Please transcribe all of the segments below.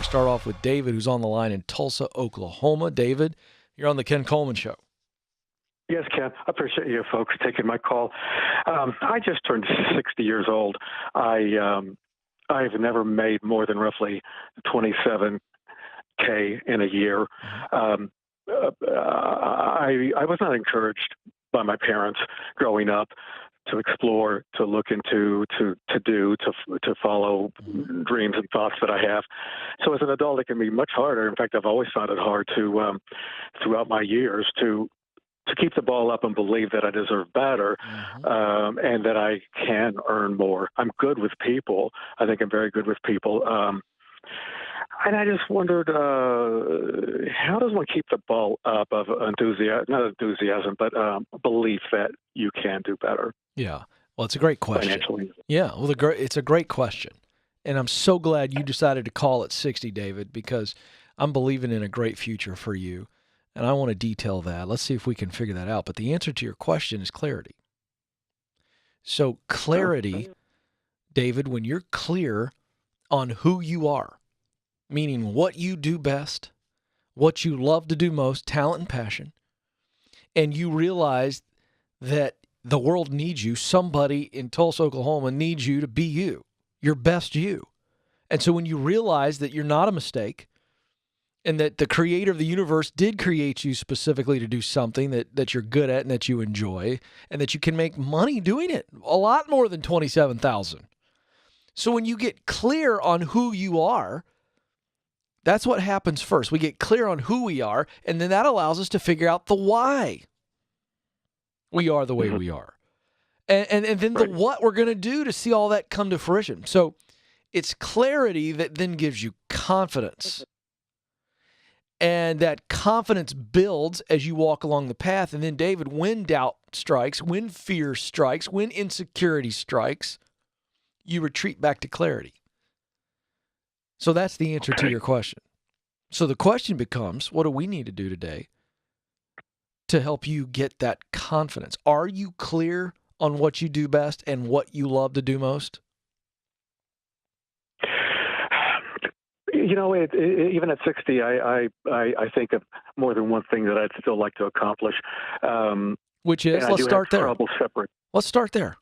start off with David, who's on the line in Tulsa, Oklahoma. David, you're on the Ken Coleman Show. Yes, Ken. I appreciate you folks taking my call. I just turned 60 years old. I've never made more than roughly $27K in a year. I was not encouraged by my parents growing up to explore, to look into, to follow dreams and thoughts that I have. So as an adult, it can be much harder. In fact, I've always found it hard to, throughout my years, to keep the ball up and believe that I deserve better, and that I can earn more. I'm good with people. I think I'm very good with people. And I just wondered, how does one keep the ball up of not enthusiasm, but belief that you can do better? Yeah. Well, it's a great question. Financially. Yeah. Well, it's a great question. And I'm so glad you decided to call at 60, David, because I'm believing in a great future for you. And I want to detail that. Let's see if we can figure that out. But the answer to your question is clarity. So clarity, David, when you're clear on who you are, meaning what you do best, what you love to do most, talent and passion, and you realize that the world needs you, somebody in Tulsa, Oklahoma needs you to be you, your best you. And so when you realize that you're not a mistake and that the creator of the universe did create you specifically to do something that you're good at and that you enjoy and that you can make money doing it, a lot more than $27,000. So when you get clear on who you are, that's what happens first. We get clear on who we are, and then that allows us to figure out the why we are the way we are. And then the what we're going to do to see all that come to fruition. So it's clarity that then gives you confidence. And that confidence builds as you walk along the path. And then, David, when doubt strikes, when fear strikes, when insecurity strikes, you retreat back to clarity. So that's the answer to your question. So the question becomes, what do we need to do today to help you get that confidence? Are you clear on what you do best and what you love to do most? You know, even at 60, I think of more than one thing that I'd still like to accomplish. Which is, let's start there. Separate. Let's start there.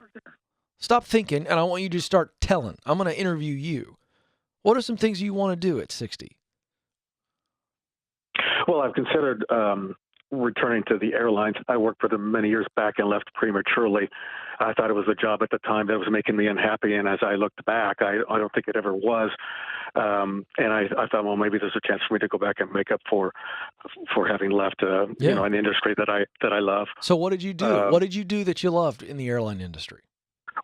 Stop thinking, and I want you to start telling. I'm going to interview you. What are some things you want to do at 60? Well, I've considered returning to the airlines. I worked for them many years back and left prematurely. I thought it was a job at the time that was making me unhappy, and as I looked back, I don't think it ever was. And I thought, well, maybe there's a chance for me to go back and make up for having left, an industry that I love. So what did you do? What did you do that you loved in the airline industry?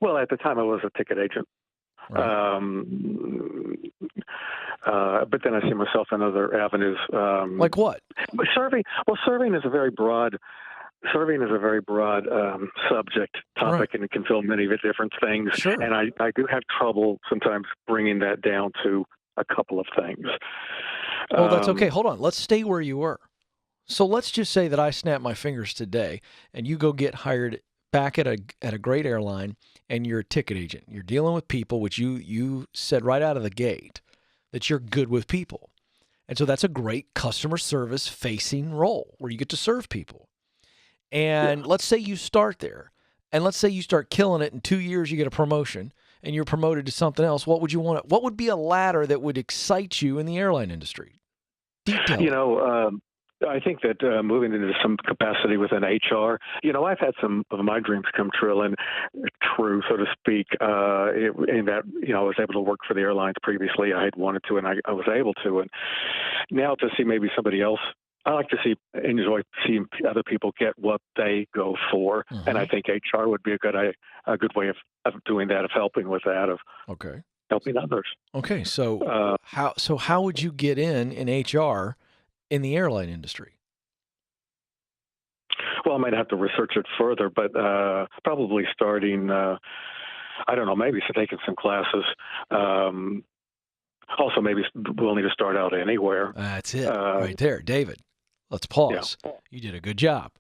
Well, at the time, I was a ticket agent. Right. But then I see myself in other avenues. Like what? Serving is a very broad subject topic, and it can fill many different things. Sure. And I do have trouble sometimes bringing that down to a couple of things. Well, that's okay. Hold on. Let's stay where you were. So let's just say that I snap my fingers today and you go get hired back at a great airline and you're a ticket agent. You're dealing with people, which you said right out of the gate that you're good with people. And so that's a great customer service facing role where you get to serve people. And let's say you start there, and let's say you start killing it. In 2 years, you get a promotion, and you're promoted to something else. What would you want? What would be a ladder that would excite you in the airline industry? Detail. You know, I think that moving into some capacity within HR, I've had some of my dreams come true, so to speak, in that, I was able to work for the airlines previously. I had wanted to, and I was able to. And now to see maybe somebody else, I like to enjoy seeing other people get what they go for. Mm-hmm. And I think HR would be a good way of doing that, of helping with that, of helping others. Okay. So how would you get in HR in the airline industry? Well, I might have to research it further, but probably starting, I don't know, maybe taking some classes. Also, maybe we'll need to start out anywhere. That's it right there. David, let's pause. Yeah. You did a good job.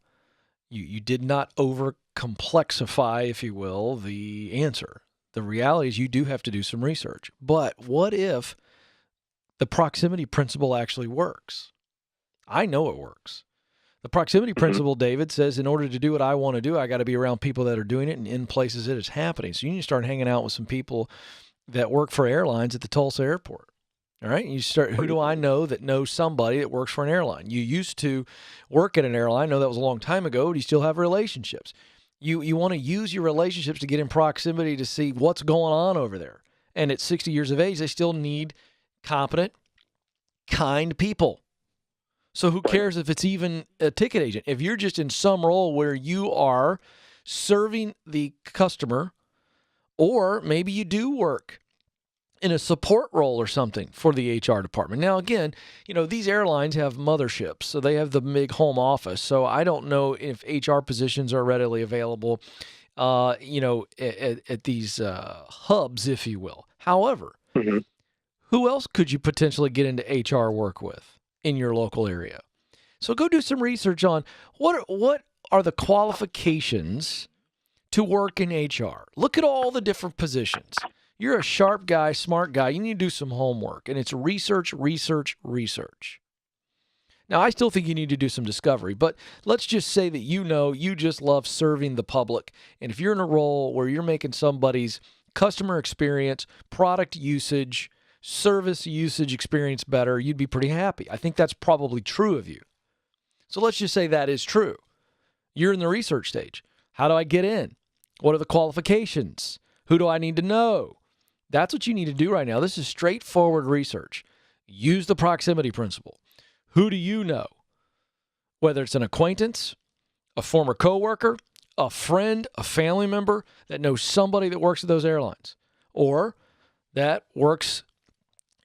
You did not over-complexify, if you will, the answer. The reality is you do have to do some research. But what if the proximity principle actually works. I know it works. The proximity principle, David, says in order to do what I want to do, I got to be around people that are doing it and in places that it's happening. So you need to start hanging out with some people that work for airlines at the Tulsa airport. All right. You start, who do I know that knows somebody that works for an airline? You used to work at an airline. I know that was a long time ago, but you still have relationships. You want to use your relationships to get in proximity to see what's going on over there. And at 60 years of age, they still need competent, kind people. So who cares if it's even a ticket agent? If you're just in some role where you are serving the customer, or maybe you do work in a support role or something for the HR department. Now, again, these airlines have motherships, so they have the big home office. So I don't know if HR positions are readily available, at these hubs, if you will. However, who else could you potentially get into HR work with in your local area? So go do some research on what are the qualifications to work in HR. Look at all the different positions. You're a sharp guy, smart guy. You need to do some homework, and it's research, research, research. Now, I still think you need to do some discovery, but let's just say that you just love serving the public, and if you're in a role where you're making somebody's customer experience, product usage, service usage experience better, you'd be pretty happy. I think that's probably true of you. So let's just say that is true. You're in the research stage. How do I get in? What are the qualifications? Who do I need to know? That's what you need to do right now. This is straightforward research. Use the proximity principle. Who do you know? Whether it's an acquaintance, a former coworker, a friend, a family member that knows somebody that works at those airlines, or that works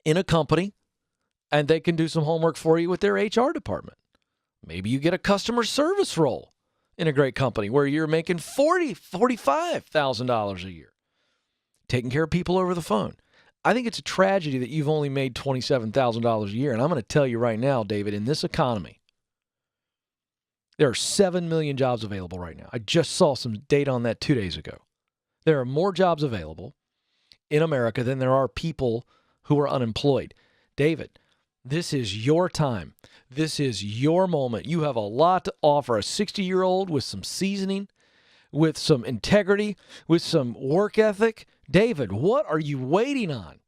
in a company and they can do some homework for you with their HR department. Maybe you get a customer service role in a great company where you're making $45,000 a year, taking care of people over the phone. I think it's a tragedy that you've only made $27,000 a year. And I'm going to tell you right now, David, in this economy, there are 7 million jobs available right now. I just saw some data on that 2 days ago. There are more jobs available in America than there are people who are unemployed. David, this is your time. This is your moment. You have a lot to offer. A 60-year-old with some seasoning, with some integrity, with some work ethic. David, what are you waiting on?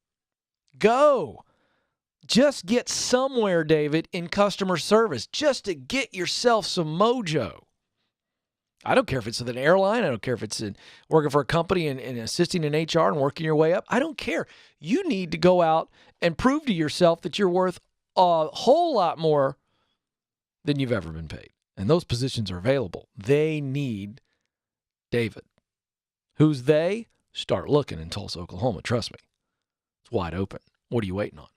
Go. Just get somewhere, David, in customer service, just to get yourself some mojo. I don't care if it's with an airline. I don't care if it's working for a company and assisting in HR and working your way up. I don't care. You need to go out and prove to yourself that you're worth a whole lot more than you've ever been paid. And those positions are available. They need David. Who's they? Start looking in Tulsa, Oklahoma. Trust me. It's wide open. What are you waiting on?